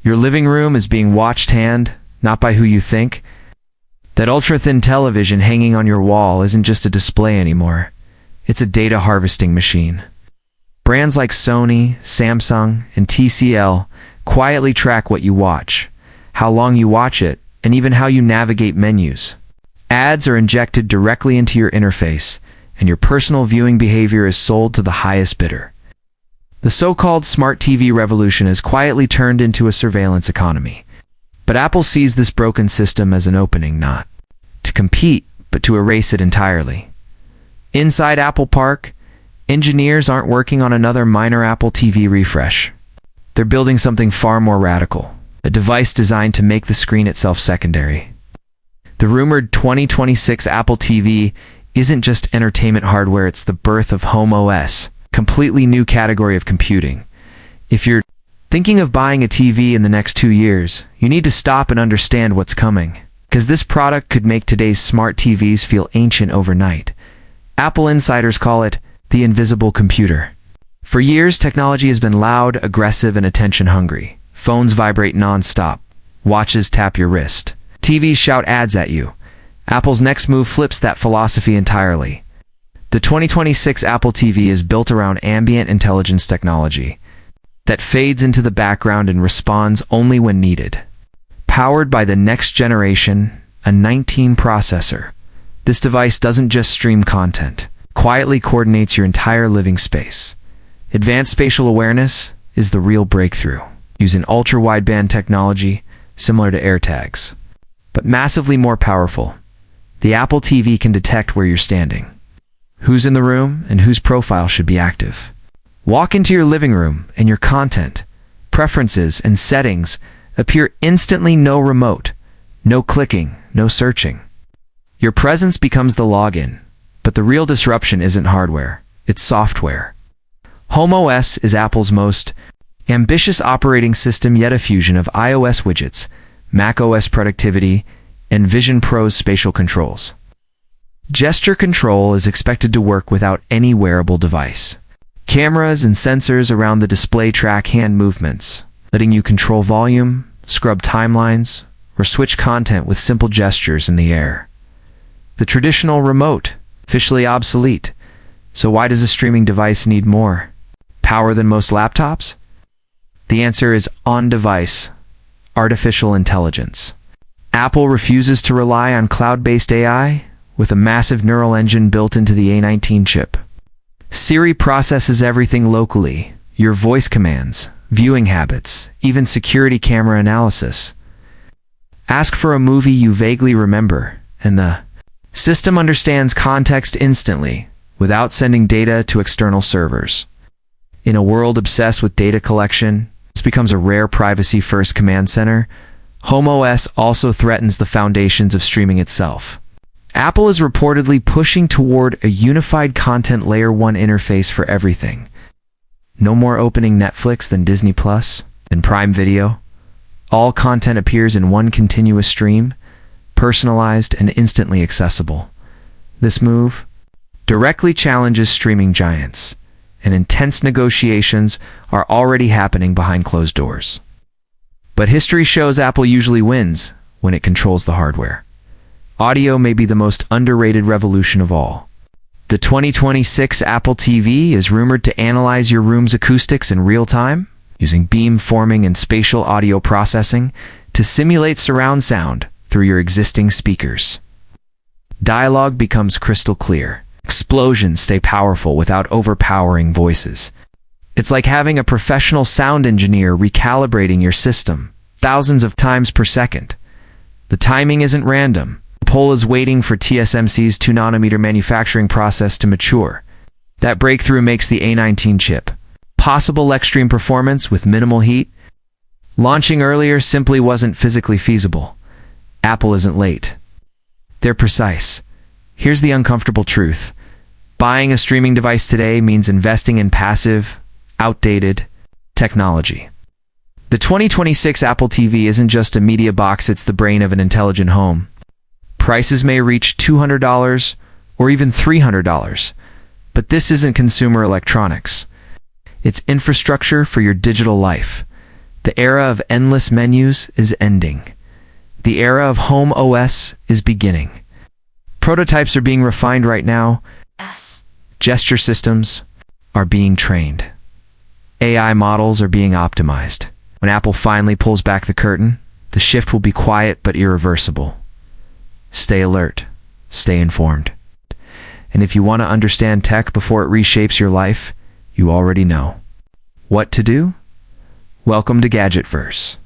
Your living room is being watched not by who you think. That ultra-thin television hanging on your wall isn't just a display anymore. It's a data harvesting machine. Brands like Sony, Samsung, and TCL quietly track what you watch, how long you watch it, and even how you navigate menus. Ads are injected directly into your interface, and your personal viewing behavior is sold to the highest bidder. The so-called smart TV revolution has quietly turned into a surveillance economy. But Apple sees this broken system as an opening, not to compete, but to erase it entirely. Inside Apple Park, engineers aren't working on another minor Apple TV refresh. They're building something far more radical, a device designed to make the screen itself secondary. The rumored 2026 Apple TV isn't just entertainment hardware, it's the birth of Home OS, completely new category of computing. If you're thinking of buying a TV in the next 2 years, you need to stop and understand what's coming, because this product could make today's smart TVs feel ancient overnight. Apple insiders call it the invisible computer. For years, technology has been loud, aggressive, and attention-hungry. Phones vibrate non-stop. Watches tap your wrist. TVs shout ads at you. Apple's next move flips that philosophy entirely. The 2026 Apple TV is built around ambient intelligence technology that fades into the background and responds only when needed. Powered by the next generation, A19 processor, this device doesn't just stream content, quietly coordinates your entire living space. Advanced spatial awareness is the real breakthrough, using ultra-wideband technology similar to AirTags. But massively more powerful, the Apple TV can detect where you're standing, who's in the room, and whose profile should be active. Walk into your living room and your content, preferences, and settings appear instantly. No remote, no clicking, no searching. Your presence becomes the login, but the real disruption isn't hardware, it's software. Home OS is Apple's most ambitious operating system, yet a fusion of iOS widgets, macOS productivity, and Vision Pro's spatial controls. Gesture control is expected to work without any wearable device. Cameras and sensors around the display track hand movements, letting you control volume, scrub timelines, or switch content with simple gestures in the air. The traditional remote, officially obsolete. So why does a streaming device need more power than most laptops? The answer is on-device artificial intelligence. Apple refuses to rely on cloud-based AI with a massive neural engine built into the A19 chip. Siri processes everything locally, your voice commands, viewing habits, even security camera analysis. Ask for a movie you vaguely remember, and the system understands context instantly, without sending data to external servers. In a world obsessed with data collection, this becomes a rare privacy-first command center. Home OS also threatens the foundations of streaming itself. Apple is reportedly pushing toward a unified content layer 1 interface for everything. No more opening Netflix, then Disney Plus, then Prime Video. All content appears in one continuous stream, personalized and instantly accessible. This move directly challenges streaming giants, and intense negotiations are already happening behind closed doors. But history shows Apple usually wins when it controls the hardware. Audio may be the most underrated revolution of all. The 2026 Apple TV is rumored to analyze your room's acoustics in real time, using beamforming and spatial audio processing to simulate surround sound through your existing speakers. Dialogue becomes crystal clear. Explosions stay powerful without overpowering voices. It's like having a professional sound engineer recalibrating your system thousands of times per second. The timing isn't random. Apple is waiting for TSMC's 2nm manufacturing process to mature. That breakthrough makes the A19 chip possible extreme performance with minimal heat. Launching earlier simply wasn't physically feasible. Apple isn't late. They're precise. Here's the uncomfortable truth. Buying a streaming device today means investing in passive, outdated technology. The 2026 Apple TV isn't just a media box, it's the brain of an intelligent home. Prices may reach $200 or even $300, but this isn't consumer electronics. It's infrastructure for your digital life. The era of endless menus is ending. The era of home OS is beginning. Prototypes are being refined right now. Gesture systems are being trained. AI models are being optimized. When Apple finally pulls back the curtain, the shift will be quiet but irreversible. Stay alert. Stay informed. And if you want to understand tech before it reshapes your life, you already know what to do. Welcome to GadgetVerse.